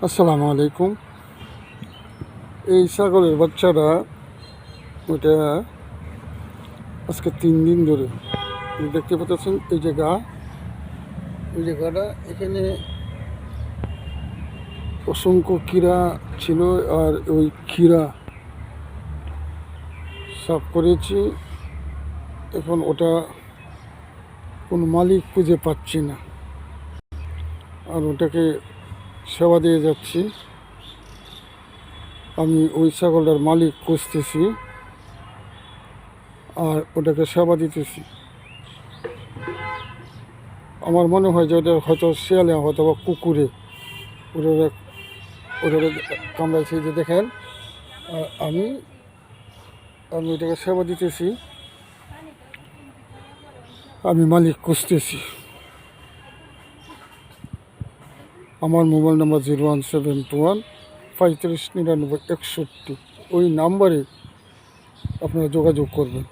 আসসালামু আলাইকুম। এই ছাগলের বাচ্চারা ওটা আজকে 3 দিন ধরে দেখতে পাচ্ছেন। এই জায়গাটা এখানে অসংখ্য কীরা ছিল, আর ওই কীরা সাফ করেছি। এখন ওটা কোনো মালিক খুঁজে পাচ্ছি না, আর ওটাকে সেবা দিয়ে যাচ্ছি। আমি ওই ছাগলটার মালিক খুঁজতেছি আর ওটাকে সেবা দিতেছি। আমার মনে হয় যে ওটা হয়তো শিয়ালে, হয়তো বা কুকুরে ওটা কামড়াইছে। যে দেখেন, আমি আমি এটাকে সেবা দিতেছি, আমি মালিক খুঁজতেছি। আমার মোবাইল নাম্বার 01721 3599 61। ওই নাম্বারে আপনারা যোগাযোগ করবেন।